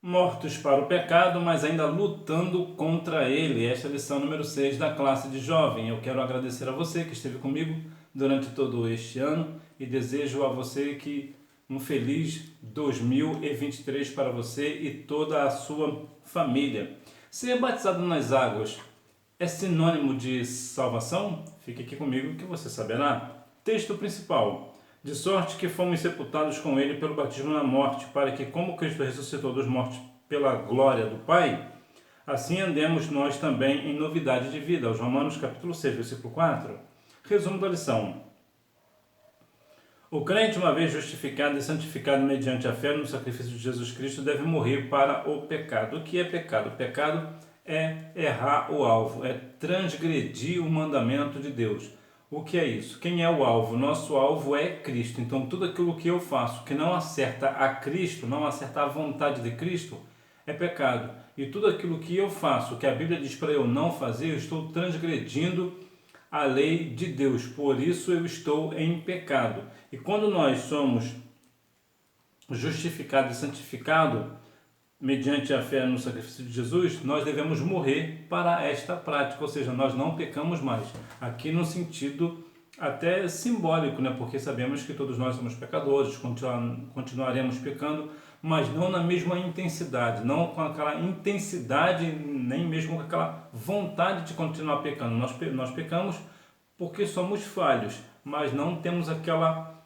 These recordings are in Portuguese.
Mortos para o pecado, mas ainda lutando contra ele. Esta é a lição número 6 da classe de jovem. Eu quero agradecer a você que esteve comigo durante todo este ano e desejo a você que um feliz 2023 para você e toda a sua família. Ser batizado nas águas é sinônimo de salvação? Fique aqui comigo que você saberá. Texto principal. De sorte que fomos sepultados com ele pelo batismo na morte, para que, como Cristo ressuscitou dos mortos pela glória do Pai, assim andemos nós também em novidade de vida. Aos Romanos capítulo 6, versículo 4. Resumo da lição. O crente, uma vez justificado e santificado mediante a fé no sacrifício de Jesus Cristo, deve morrer para o pecado. O que é pecado? O pecado é errar o alvo, é transgredir o mandamento de Deus. O que é isso? Quem é o alvo? Nosso alvo é Cristo. Então, tudo aquilo que eu faço que não acerta a Cristo, não acerta a vontade de Cristo, é pecado. E tudo aquilo que eu faço, que a Bíblia diz para eu não fazer, eu estou transgredindo a lei de Deus. Por isso eu estou em pecado. E quando nós somos justificados e santificados, mediante a fé no sacrifício de Jesus, nós devemos morrer para esta prática, ou seja, nós não pecamos mais. Aqui no sentido até simbólico, né? Porque sabemos que todos nós somos pecadores, continuaremos pecando, mas não na mesma intensidade, não com aquela intensidade, nem mesmo com aquela vontade de continuar pecando. Nós pecamos porque somos falhos, mas não temos aquela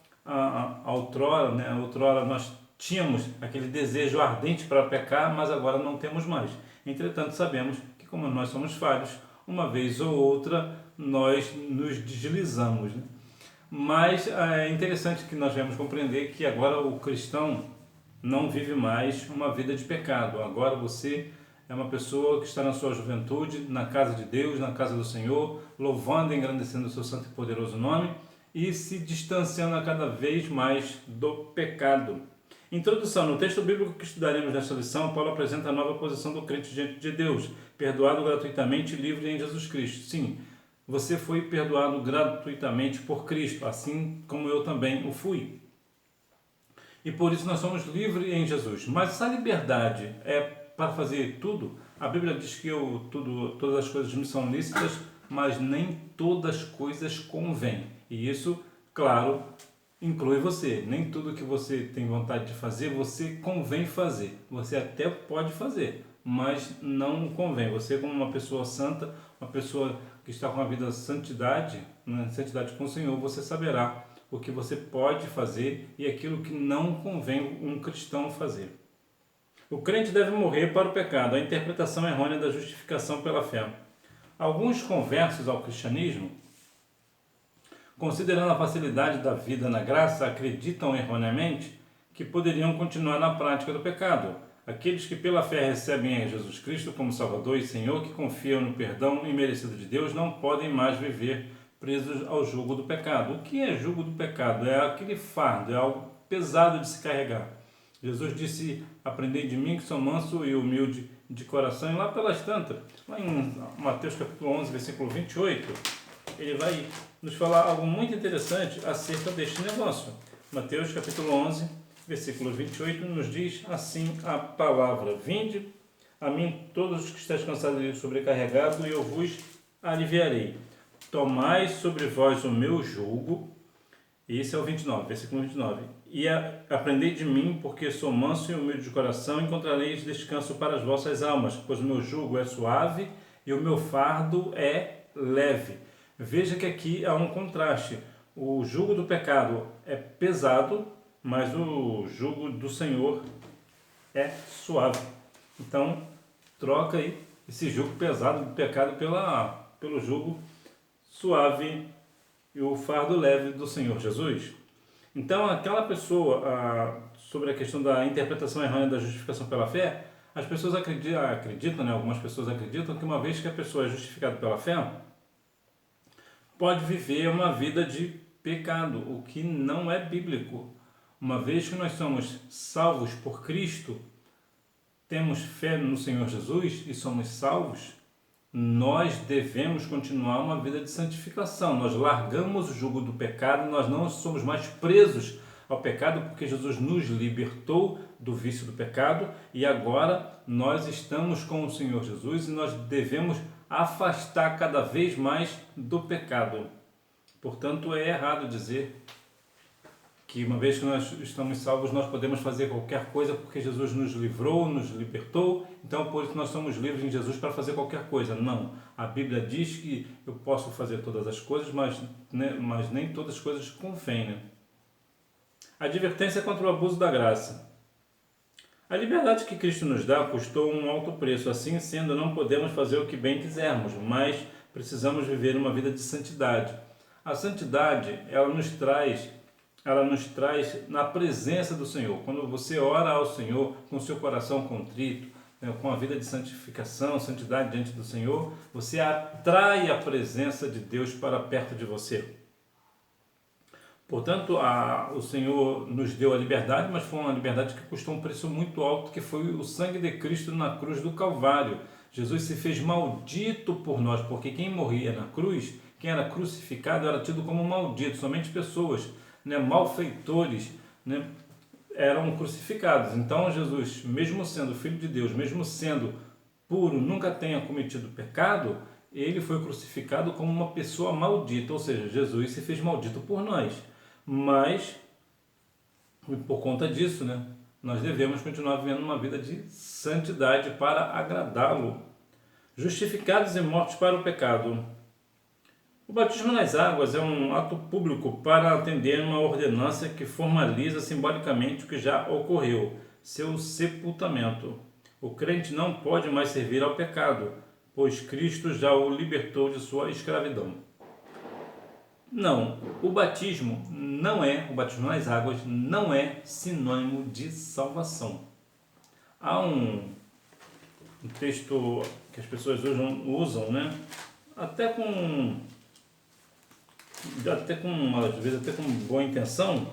outrora, né? Outrora nós tínhamos aquele desejo ardente para pecar, mas agora não temos mais. Entretanto, sabemos que como nós somos falhos, uma vez ou outra nós nos deslizamos, né? Mas é interessante que nós vamos compreender que agora o cristão não vive mais uma vida de pecado. Agora você é uma pessoa que está na sua juventude, na casa de Deus, na casa do Senhor, louvando e engrandecendo o seu santo e poderoso nome e se distanciando a cada vez mais do pecado. Introdução. No texto bíblico que estudaremos nesta lição, Paulo apresenta a nova posição do crente diante de Deus, perdoado gratuitamente e livre em Jesus Cristo. Sim, você foi perdoado gratuitamente por Cristo, assim como eu também o fui. E por isso nós somos livres em Jesus. Mas essa liberdade é para fazer tudo? A Bíblia diz que todas as coisas me são lícitas, mas nem todas as coisas convêm. E isso, claro, inclui você. Nem tudo que você tem vontade de fazer, você convém fazer. Você até pode fazer, mas não convém. Você, como uma pessoa santa, uma pessoa que está com a vida de santidade, né, santidade com o Senhor, você saberá o que você pode fazer e aquilo que não convém um cristão fazer. O crente deve morrer para o pecado. A interpretação errônea da justificação pela fé. Alguns conversos ao cristianismo, considerando a facilidade da vida na graça, acreditam erroneamente que poderiam continuar na prática do pecado. Aqueles que pela fé recebem a Jesus Cristo como Salvador e Senhor, que confiam no perdão imerecido de Deus, não podem mais viver presos ao jugo do pecado. O que é jugo do pecado? É aquele fardo, é algo pesado de se carregar. Jesus disse: aprendei de mim que sou manso e humilde de coração. E lá pelas tantas, lá em Mateus capítulo 11, versículo 28, ele vai nos falar algo muito interessante acerca deste negócio. Mateus capítulo 11, versículo 28, nos diz assim a palavra: vinde a mim todos os que estáis cansados e sobrecarregados, e eu vos aliviarei. Tomai sobre vós o meu jugo. Esse é o 29, versículo 29. E aprendei de mim, porque sou manso e humilde de coração, encontrareis descanso para as vossas almas, pois o meu jugo é suave e o meu fardo é leve. Veja que aqui há um contraste. O jugo do pecado é pesado, mas o jugo do Senhor é suave. Então, troca aí esse jugo pesado do pecado pelo jugo suave e o fardo leve do Senhor Jesus. Então, aquela pessoa, sobre a questão da interpretação errônea da justificação pela fé, as pessoas acreditam, né? Algumas pessoas acreditam que uma vez que a pessoa é justificada pela fé, pode viver uma vida de pecado, o que não é bíblico. Uma vez que nós somos salvos por Cristo, temos fé no Senhor Jesus e somos salvos, nós devemos continuar uma vida de santificação. Nós largamos o jugo do pecado, nós não somos mais presos ao pecado, porque Jesus nos libertou do vício do pecado e agora nós estamos com o Senhor Jesus e nós devemos afastar cada vez mais do pecado. Portanto, é errado dizer que uma vez que nós estamos salvos, nós podemos fazer qualquer coisa porque Jesus nos livrou, nos libertou, então por isso nós somos livres em Jesus para fazer qualquer coisa. Não, a Bíblia diz que eu posso fazer todas as coisas, mas nem todas as coisas convêm. Né? Advertência contra o abuso da graça. A liberdade que Cristo nos dá custou um alto preço, assim sendo, não podemos fazer o que bem quisermos, mas precisamos viver uma vida de santidade. A santidade, ela nos traz na presença do Senhor. Quando você ora ao Senhor com o seu coração contrito, né, com a vida de santificação, santidade diante do Senhor, você atrai a presença de Deus para perto de você. Portanto, o Senhor nos deu a liberdade, mas foi uma liberdade que custou um preço muito alto, que foi o sangue de Cristo na cruz do Calvário. Jesus se fez maldito por nós, porque quem morria na cruz, quem era crucificado, era tido como maldito. Somente pessoas, né, malfeitores, né, eram crucificados. Então Jesus, mesmo sendo Filho de Deus, mesmo sendo puro, nunca tenha cometido pecado, ele foi crucificado como uma pessoa maldita, ou seja, Jesus se fez maldito por nós. Mas, por conta disso, né, nós devemos continuar vivendo uma vida de santidade para agradá-lo. Justificados e mortos para o pecado. O batismo nas águas é um ato público para atender uma ordenança que formaliza simbolicamente o que já ocorreu, seu sepultamento. O crente não pode mais servir ao pecado, pois Cristo já o libertou de sua escravidão. Não, o batismo nas águas não é sinônimo de salvação. Há um texto que as pessoas usam, né? Às vezes até com boa intenção,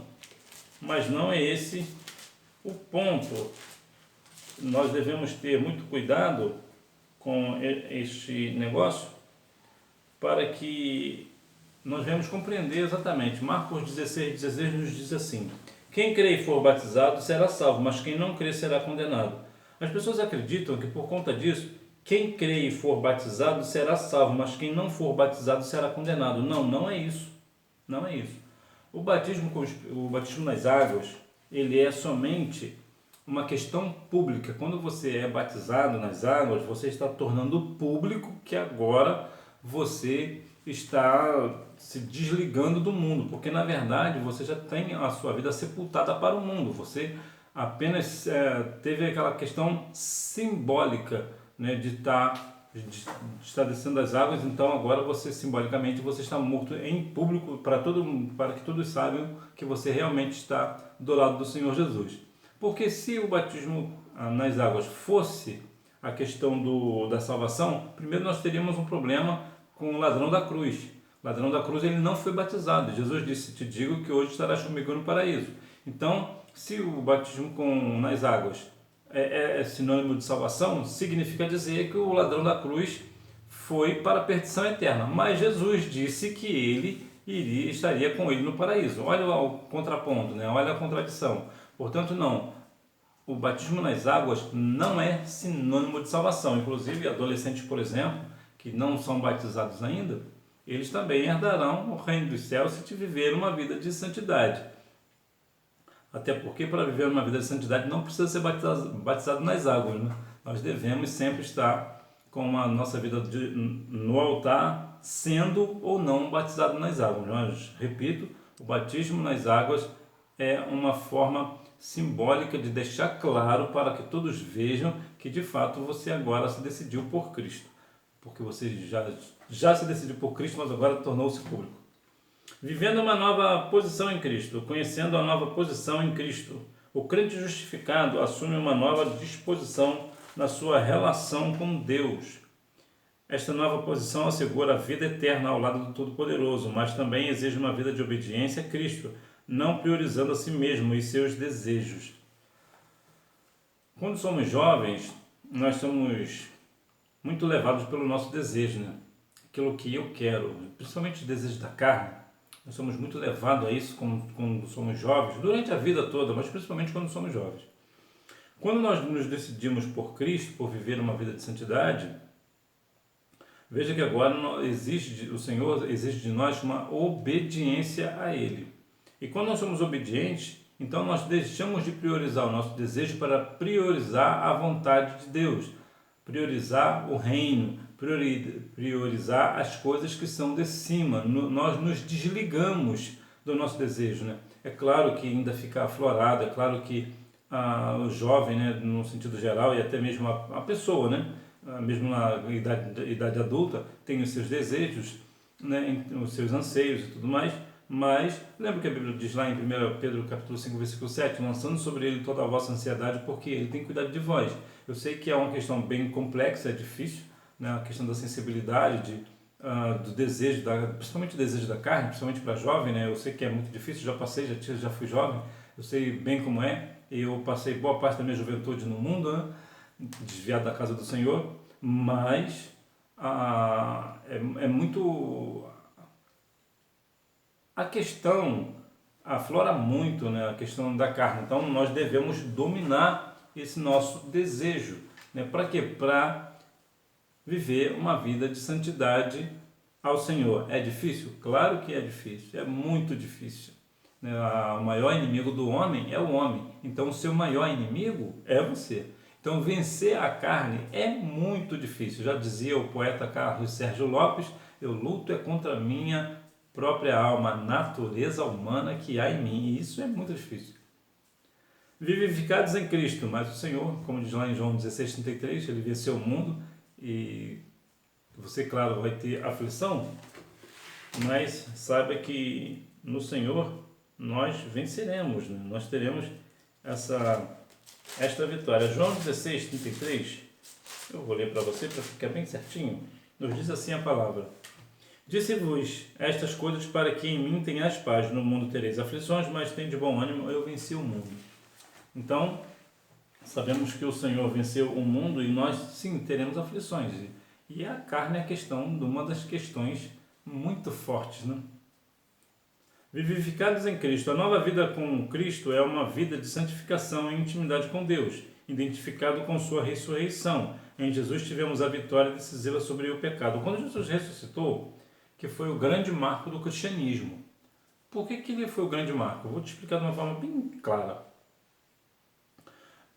mas não é esse o ponto. Nós devemos ter muito cuidado com este negócio para que nós devemos compreender exatamente. Marcos 16 nos diz assim: quem crê e for batizado será salvo, mas quem não crê será condenado. As pessoas acreditam que por conta disso, quem crê e for batizado será salvo, mas quem não for batizado será condenado. Não, não é isso. Não é isso. O batismo nas águas, ele é somente uma questão pública. Quando você é batizado nas águas, você está tornando público que agora você está se desligando do mundo, porque na verdade você já tem a sua vida sepultada para o mundo. Você apenas teve aquela questão simbólica, né, de estar descendo as águas. Então agora você simbolicamente você está morto em público para que todos saibam que você realmente está do lado do Senhor Jesus. Porque se o batismo nas águas fosse a questão da salvação, primeiro nós teríamos um problema com o ladrão da cruz. O ladrão da cruz, ele não foi batizado. Jesus disse: te digo que hoje estarás comigo no paraíso. Então, se o batismo nas águas é sinônimo de salvação, significa dizer que o ladrão da cruz foi para a perdição eterna. Mas Jesus disse que ele estaria com ele no paraíso. Olha o contraponto, né? Olha a contradição. Portanto, não. O batismo nas águas não é sinônimo de salvação. Inclusive, adolescentes, por exemplo, que não são batizados ainda, eles também herdarão o reino dos céus se viver uma vida de santidade. Até porque para viver uma vida de santidade não precisa ser batizado nas águas, né? Nós devemos sempre estar com a nossa vida no altar, sendo ou não batizado nas águas. Mas, repito, o batismo nas águas é uma forma simbólica de deixar claro para que todos vejam que de fato você agora se decidiu por Cristo. Porque você já se decidiu por Cristo, mas agora tornou-se público. Vivendo uma nova posição em Cristo, conhecendo a nova posição em Cristo, o crente justificado assume uma nova disposição na sua relação com Deus. Esta nova posição assegura a vida eterna ao lado do Todo-Poderoso, mas também exige uma vida de obediência a Cristo, não priorizando a si mesmo e seus desejos. Quando somos jovens, nós somos muito levados pelo nosso desejo, né? Aquilo que eu quero, principalmente os desejos da carne. Nós somos muito levados a isso quando somos jovens, durante a vida toda, mas principalmente quando somos jovens. Quando nós nos decidimos por Cristo, por viver uma vida de santidade, veja que agora o Senhor exige de nós uma obediência a Ele. E quando nós somos obedientes, então nós deixamos de priorizar o nosso desejo para priorizar a vontade de Deus, priorizar o reino, priorizar as coisas que são de cima. Nós nos desligamos do nosso desejo, né? É claro que ainda fica aflorado, é claro que o jovem, né, no sentido geral, e até mesmo a pessoa, né, mesmo na idade adulta, tem os seus desejos, né, os seus anseios e tudo mais, mas lembra que a Bíblia diz lá em 1 Pedro capítulo 5, versículo 7, lançando sobre ele toda a vossa ansiedade, porque ele tem cuidado de vós. Eu sei que é uma questão bem complexa, é difícil, né, a questão da sensibilidade, do desejo, principalmente o desejo da carne, principalmente para jovem, né, eu sei que é muito difícil, já fui jovem, eu sei bem como é. Eu passei boa parte da minha juventude no mundo, né, desviado da casa do Senhor, mas é muito... A questão aflora muito, né, a questão da carne. Então nós devemos dominar esse nosso desejo. Né? Para quê? Para viver uma vida de santidade ao Senhor. É difícil? Claro que é difícil, é muito difícil. O maior inimigo do homem é o homem, então o seu maior inimigo é você. Então vencer a carne é muito difícil. Já dizia o poeta Carlos Sérgio Lopes, eu luto é contra a minha própria alma, a natureza humana que há em mim, e isso é muito difícil. Vivificados em Cristo, mas o Senhor, como diz lá em João 16,33, ele venceu o mundo, e você, claro, vai ter aflição, mas saiba que no Senhor nós venceremos, né? Nós teremos esta vitória. João 16,33, eu vou ler para você para ficar bem certinho, nos diz assim a palavra: disse-vos estas coisas para que em mim tenhais paz, no mundo tereis aflições, mas tem de bom ânimo, eu venci o mundo. Então, sabemos que o Senhor venceu o mundo e nós sim teremos aflições, e a carne é a questão de uma das questões muito fortes, né? Vivificados em Cristo. A nova vida com Cristo é uma vida de santificação e intimidade com Deus, identificado com sua ressurreição. Em Jesus tivemos a vitória decisiva sobre o pecado. Quando Jesus ressuscitou, que foi o grande marco do cristianismo. Por que ele foi o grande marco? Eu vou te explicar de uma forma bem clara.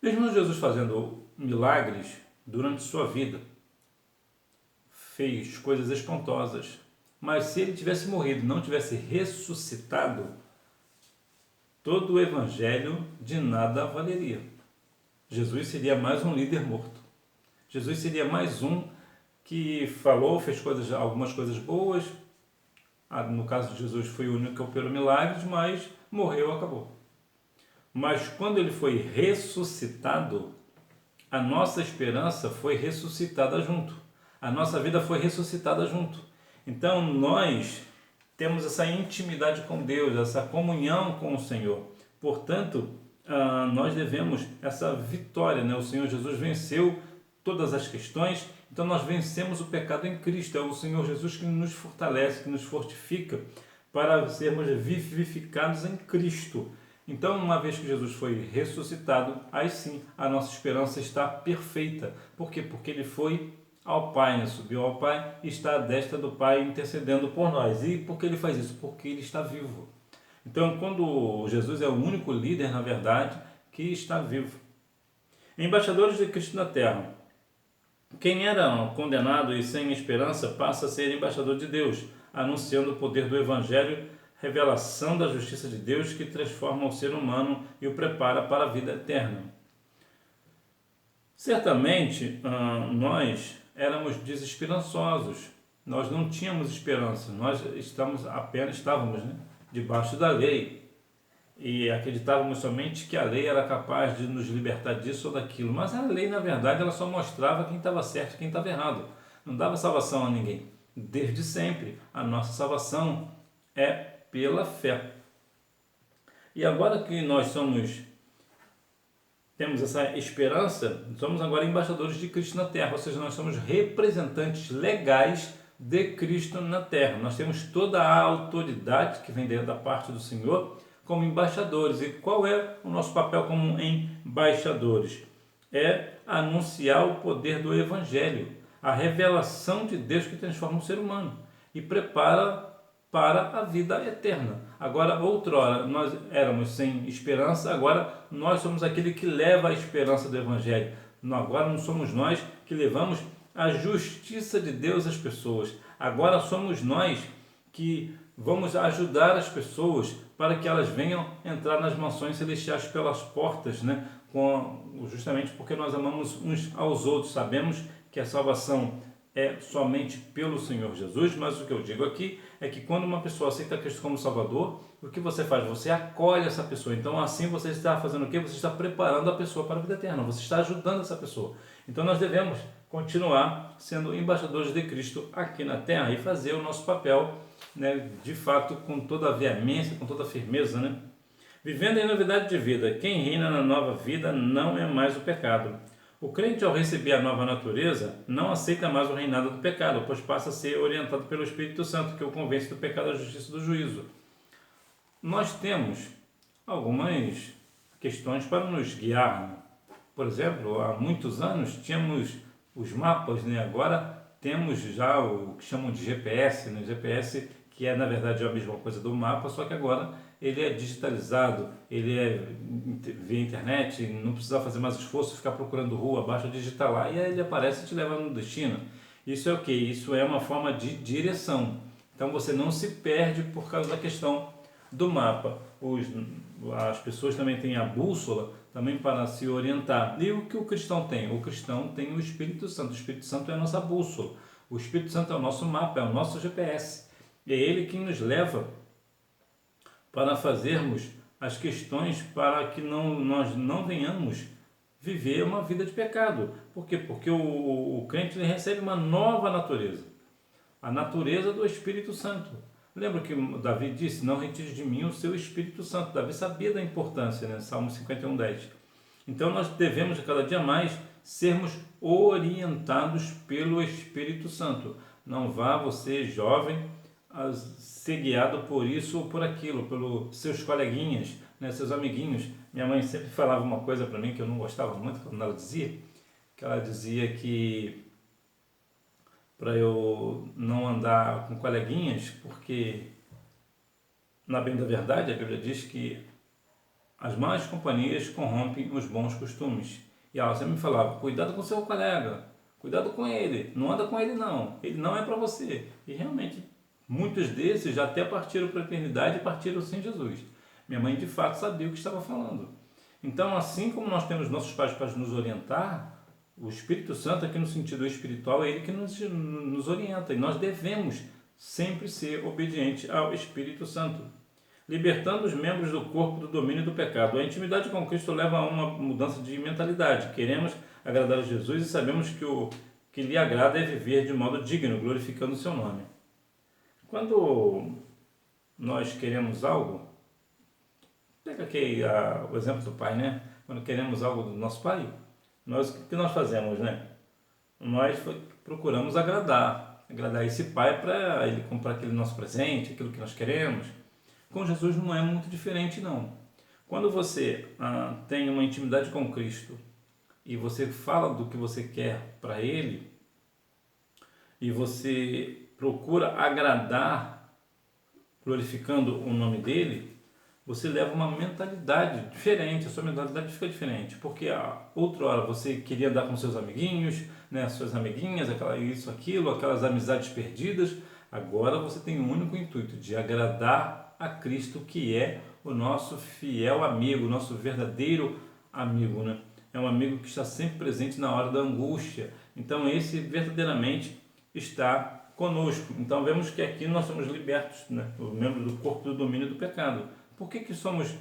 Mesmo Jesus fazendo milagres durante sua vida, fez coisas espantosas, mas se ele tivesse morrido e não tivesse ressuscitado, todo o evangelho de nada valeria. Jesus seria mais um líder morto. Jesus seria mais um que falou, fez algumas coisas boas. No caso de Jesus foi o único que operou milagres, mas morreu, acabou. Mas quando ele foi ressuscitado, a nossa esperança foi ressuscitada junto. A nossa vida foi ressuscitada junto. Então nós temos essa intimidade com Deus, essa comunhão com o Senhor. Portanto, nós devemos essa vitória, né? O Senhor Jesus venceu todas as questões, então nós vencemos o pecado em Cristo. É o Senhor Jesus que nos fortalece, que nos fortifica para sermos vivificados em Cristo. Então, uma vez que Jesus foi ressuscitado, aí sim a nossa esperança está perfeita. Por quê? Porque ele foi ao Pai, né? Subiu ao Pai e está à destra do Pai intercedendo por nós. E por que ele faz isso? Porque ele está vivo. Então, quando Jesus é o único líder, na verdade, que está vivo. Embaixadores de Cristo na Terra. Quem era condenado e sem esperança passa a ser embaixador de Deus, anunciando o poder do Evangelho, revelação da justiça de Deus que transforma o ser humano e o prepara para a vida eterna. Certamente, nós éramos desesperançosos, nós não tínhamos esperança, nós estávamos debaixo da lei e acreditávamos somente que a lei era capaz de nos libertar disso ou daquilo, mas a lei, na verdade, ela só mostrava quem estava certo e quem estava errado, não dava salvação a ninguém. Desde sempre, a nossa salvação é pela fé. E agora que nós temos essa esperança, somos agora embaixadores de Cristo na Terra, ou seja, nós somos representantes legais de Cristo na terra. Nós temos toda a autoridade que vem da parte do Senhor como embaixadores. E qual é o nosso papel como embaixadores? É anunciar o poder do Evangelho, a revelação de Deus que transforma o ser humano e prepara para a vida eterna. Agora, outrora, nós éramos sem esperança, agora nós somos aquele que leva a esperança do Evangelho. Agora não somos nós que levamos a justiça de Deus às pessoas. Agora somos nós que vamos ajudar as pessoas para que elas venham entrar nas mansões celestiais pelas portas, né? Justamente porque nós amamos uns aos outros. Sabemos que a salvação é somente pelo Senhor Jesus, mas o que eu digo aqui é que quando uma pessoa aceita Cristo como Salvador, o que você faz? Você acolhe essa pessoa. Então assim você está fazendo o quê? Você está preparando a pessoa para a vida eterna, você está ajudando essa pessoa. Então nós devemos continuar sendo embaixadores de Cristo aqui na terra e fazer o nosso papel, né, de fato, com toda a veemência, com toda a firmeza, né? Vivendo em novidade de vida, quem reina na nova vida não é mais o pecado. O crente, ao receber a nova natureza, não aceita mais o reinado do pecado, pois passa a ser orientado pelo Espírito Santo, que o convence do pecado, da justiça e do juízo. Nós temos algumas questões para nos guiar, né? Por exemplo, há muitos anos tínhamos os mapas, né? Agora temos já o que chamam de GPS, né? GPS, que é na verdade a mesma coisa do mapa, só que agora ele é digitalizado, ele é via internet, não precisa fazer mais esforço, ficar procurando rua, basta digitar lá e aí ele aparece e te leva no destino. Isso é o quê? Isso é uma forma de direção. Então você não se perde por causa da questão do mapa. As pessoas também têm a bússola também para se orientar. E o que o cristão tem? O cristão tem o Espírito Santo. O Espírito Santo é a nossa bússola. O Espírito Santo é o nosso mapa, é o nosso GPS. E é ele quem nos leva para fazermos as questões para que nós não venhamos viver uma vida de pecado. Por quê? Porque o crente ele recebe uma nova natureza. A natureza do Espírito Santo. Lembra que Davi disse, não retire de mim o seu Espírito Santo. Davi sabia da importância, né? Salmo 51:10. Então nós devemos cada dia mais sermos orientados pelo Espírito Santo. Não vá você, jovem, a ser guiado por isso ou por aquilo, pelos seus coleguinhas, né, seus amiguinhos. Minha mãe sempre falava uma coisa para mim que eu não gostava muito quando ela dizia, que ela dizia que para eu não andar com coleguinhas, porque na bem da verdade a Bíblia diz que as más companhias corrompem os bons costumes. E ela sempre me falava, cuidado com o seu colega, cuidado com ele, não anda com ele não, ele não é para você. E realmente muitos desses já até partiram para a eternidade e partiram sem Jesus. Minha mãe de fato sabia o que estava falando. Então, assim como nós temos nossos pais para nos orientar, o Espírito Santo, aqui no sentido espiritual, é ele que nos orienta. E nós devemos sempre ser obedientes ao Espírito Santo, libertando os membros do corpo do domínio do pecado. A intimidade com Cristo leva a uma mudança de mentalidade. Queremos agradar a Jesus e sabemos que o que lhe agrada é viver de modo digno, glorificando o seu nome. Quando nós queremos algo, pega aqui o exemplo do pai, né? Quando queremos algo do nosso pai, o que nós fazemos, né? Nós procuramos agradar esse pai para ele comprar aquele nosso presente, aquilo que nós queremos. Com Jesus não é muito diferente, não. Quando você tem uma intimidade com Cristo e você fala do que você quer para ele e você procura agradar, glorificando o nome dele, você leva uma mentalidade diferente, a sua mentalidade fica diferente, porque outrora você queria andar com seus amiguinhos, né, suas amiguinhas, isso, aquilo, aquelas amizades perdidas, agora você tem um único intuito, de agradar a Cristo, que é o nosso fiel amigo, o nosso verdadeiro amigo, né? É um amigo que está sempre presente na hora da angústia, então esse verdadeiramente está conosco. Então vemos que aqui nós somos libertos, né? Os membros do corpo do domínio do pecado. Por que somos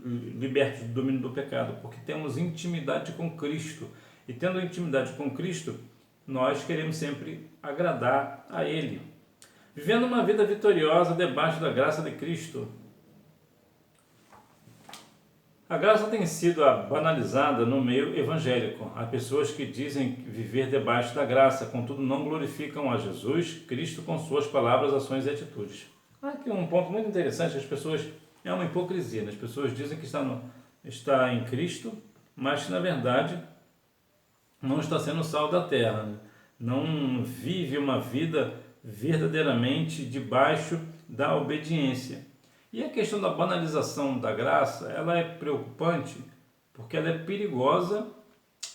libertos do domínio do pecado? Porque temos intimidade com Cristo. E tendo intimidade com Cristo, nós queremos sempre agradar a Ele. Vivendo uma vida vitoriosa debaixo da graça de Cristo. A graça tem sido banalizada no meio evangélico. Há pessoas que dizem viver debaixo da graça, contudo não glorificam a Jesus Cristo com suas palavras, ações e atitudes. Aqui um ponto muito interessante, as pessoas, é uma hipocrisia, né? As pessoas dizem que está em Cristo, mas que na verdade não está sendo sal da terra, né? Não vive uma vida verdadeiramente debaixo da obediência. E a questão da banalização da graça, ela é preocupante porque ela é perigosa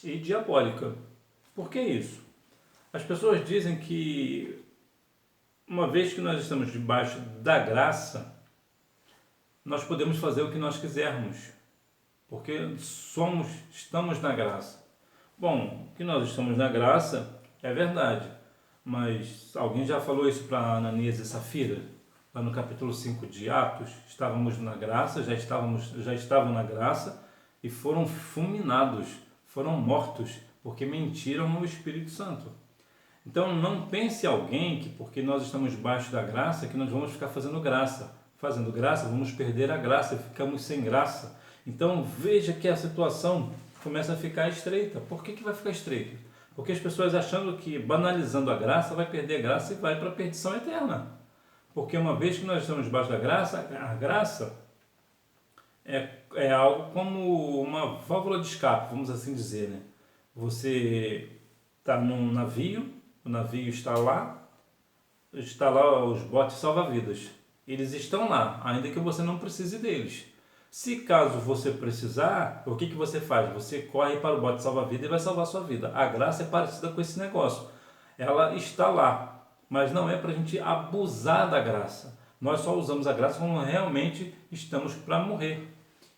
e diabólica. Por que isso? As pessoas dizem que uma vez que nós estamos debaixo da graça, nós podemos fazer o que nós quisermos, porque estamos na graça. Bom, que nós estamos na graça é verdade, mas alguém já falou isso para Ananias e Safira? Lá no capítulo 5 de Atos, estávamos na graça, já estavam na graça e foram fulminados, foram mortos, porque mentiram no Espírito Santo. Então não pense alguém que porque nós estamos debaixo da graça, que nós vamos ficar fazendo graça. Fazendo graça, vamos perder a graça, ficamos sem graça. Então veja que a situação começa a ficar estreita. Por que vai ficar estreita? Porque as pessoas achando que banalizando a graça vai perder a graça e vai para a perdição eterna. Porque uma vez que nós estamos debaixo da graça, a graça é algo como uma válvula de escape, vamos assim dizer, né? Você está num navio, o navio está lá os botes salva-vidas. Eles estão lá, ainda que você não precise deles. Se caso você precisar, o que você faz? Você corre para o bote salva-vida e vai salvar a sua vida. A graça é parecida com esse negócio. Ela está lá, mas não é para a gente abusar da graça. Nós só usamos a graça quando realmente estamos para morrer.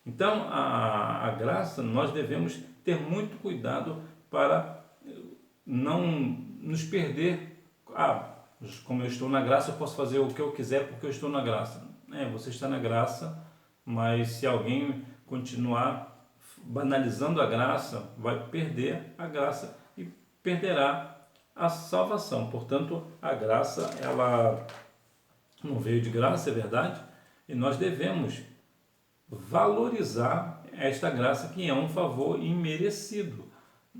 Então, a graça, nós devemos ter muito cuidado para não nos perder. Como eu estou na graça, eu posso fazer o que eu quiser porque eu estou na graça. Você está na graça, mas se alguém continuar banalizando a graça, vai perder a graça e perderá a salvação. Portanto, a graça, ela não veio de graça, é verdade, e nós devemos valorizar esta graça que é um favor imerecido.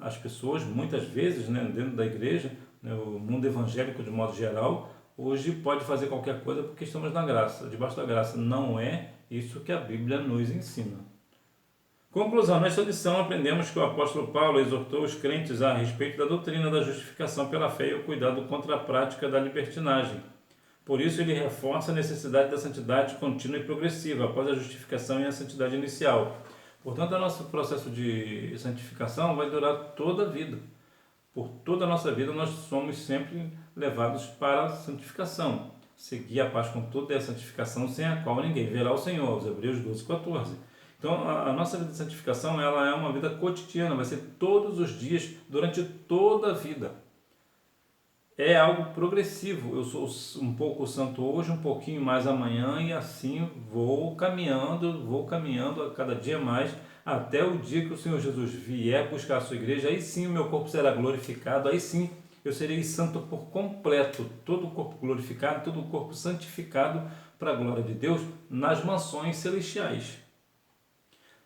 As pessoas, muitas vezes, né, dentro da igreja, né, o mundo evangélico de modo geral, hoje pode fazer qualquer coisa porque estamos na graça, debaixo da graça. Não é isso que a Bíblia nos ensina. Conclusão, nesta lição aprendemos que o apóstolo Paulo exortou os crentes a respeito da doutrina da justificação pela fé e o cuidado contra a prática da libertinagem. Por isso ele reforça a necessidade da santidade contínua e progressiva após a justificação e a santidade inicial. Portanto, o nosso processo de santificação vai durar toda a vida. Por toda a nossa vida nós somos sempre levados para a santificação. Seguir a paz com toda a santificação sem a qual ninguém verá o Senhor, os Hebreus 12:14. Então, a nossa vida de santificação, ela é uma vida cotidiana, vai ser todos os dias, durante toda a vida. É algo progressivo. Eu sou um pouco santo hoje, um pouquinho mais amanhã, e assim vou caminhando a cada dia mais, até o dia que o Senhor Jesus vier buscar a sua igreja. Aí sim o meu corpo será glorificado, aí sim eu serei santo por completo, todo o corpo glorificado, todo o corpo santificado para a glória de Deus nas mansões celestiais.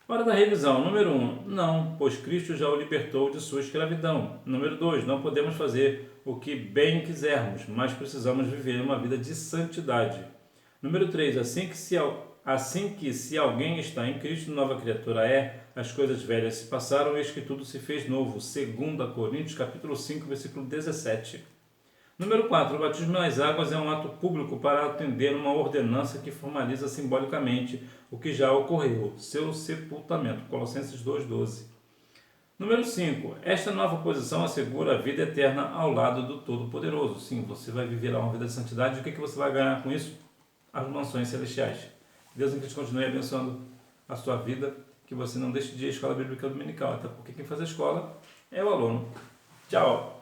Hora da revisão. Número 1. Não, pois Cristo já o libertou de sua escravidão. Número 2. Não podemos fazer o que bem quisermos, mas precisamos viver uma vida de santidade. Número 3. Assim que se alguém está em Cristo, nova criatura é, as coisas velhas se passaram, eis que tudo se fez novo. 2 Coríntios, capítulo 5, versículo 17. Número 4. O batismo nas águas é um ato público para atender uma ordenança que formaliza simbolicamente o que já ocorreu, seu sepultamento. Colossenses 2:12. Número 5. Esta nova posição assegura a vida eterna ao lado do Todo-Poderoso. Sim, você vai viver uma vida de santidade. E o que você vai ganhar com isso? As mansões celestiais. Deus em Cristo continue abençoando a sua vida, que você não deixe de ir à escola bíblica dominical, até porque quem faz a escola é o aluno. Tchau!